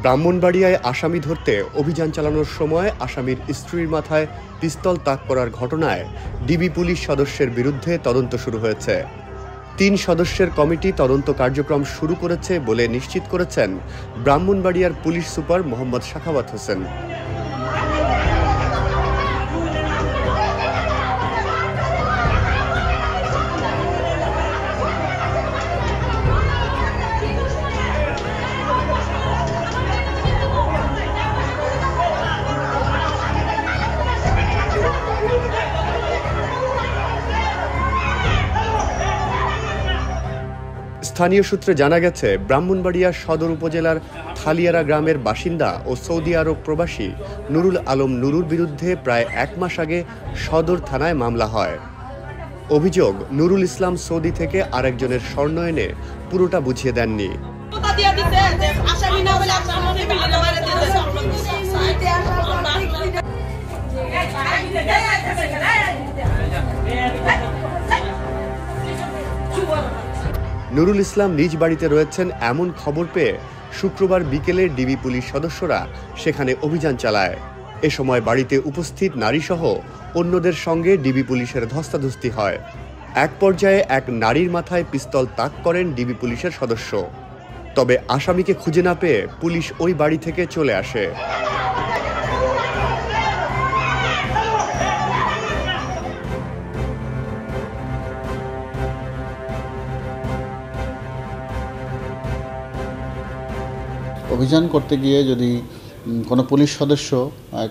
ব্রাহ্মণবাড়িয়ায় আসামি ধরতে অভিযান চালানোর সময় আসামির স্ত্রীর মাথায় পিস্তল তাক করার ঘটনায় ডিবি পুলিশ সদস্যের বিরুদ্ধে তদন্ত শুরু হয়েছে। ৩ সদস্যের কমিটি তদন্ত কার্যক্রম শুরু করেছে বলে নিশ্চিত করেছেন ব্রাহ্মণবাড়িয়ার পুলিশ সুপার মোহাম্মদ সাখাওয়াত হোসেন। স্থানীয় সূত্রে জানা গেছে, ব্রাহ্মণবাড়িয়া সদর উপজেলার থালিয়ারা গ্রামের বাসিন্দা ও সৌদি আরব প্রবাসী নুরুল আলম নুরুর বিরুদ্ধে প্রায় ১ মাস আগে সদর থানায় মামলা হয়। অভিযোগ, নুরুল ইসলাম সৌদি থেকে আরেকজনের স্বর্ণ এনে পুরোটা বুঝিয়ে দেননি। নুরুল ইসলাম নিজ বাড়িতে রয়েছেন এমন খবর পেয়ে শুক্রবার বিকেলে ডিবি পুলিশ সদস্যরা সেখানে অভিযান চালায়। এ সময় বাড়িতে উপস্থিত নারীসহ অন্যদের সঙ্গে ডিবি পুলিশের ধস্তাধস্তি হয়। এক পর্যায়ে এক নারীর মাথায় পিস্তল তাক করেন ডিবি পুলিশের সদস্য। তবে আসামিকে খুঁজে না পেয়ে পুলিশ ওই বাড়ি থেকে চলে আসে। অভিযান করতে গিয়ে যদি কোনো পুলিশ সদস্য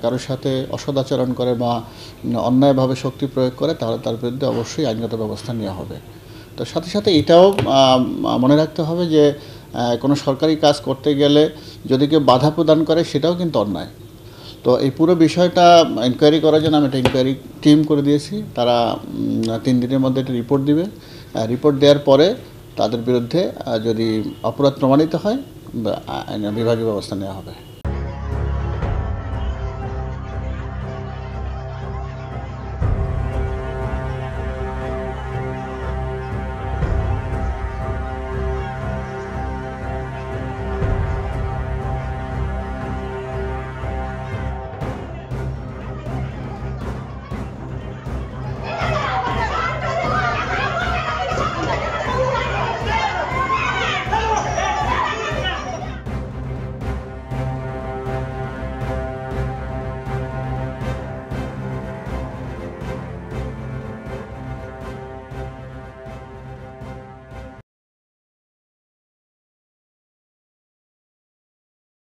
কারোর সাথে অসদাচরণ করে বা অন্যায়ভাবে শক্তি প্রয়োগ করে, তাহলে তার বিরুদ্ধে অবশ্যই আইনগত ব্যবস্থা নেওয়া হবে। তো সাথে সাথে এটাও মনে রাখতে হবে যে কোনো সরকারি কাজ করতে গেলে যদি কেউ বাধা প্রদান করে, সেটাও কিন্তু অন্যায়। তো এই পুরো বিষয়টা ইনকোয়ারি করার জন্য আমি একটা ইনকোয়ারি টিম করে দিয়েছি। তারা 3 দিনের মধ্যে একটা রিপোর্ট দিবে। রিপোর্ট দেওয়ার পরে তাদের বিরুদ্ধে যদি অপরাধ প্রমাণিত হয়, বিভাগীয় ব্যবস্থা নেওয়া হবে।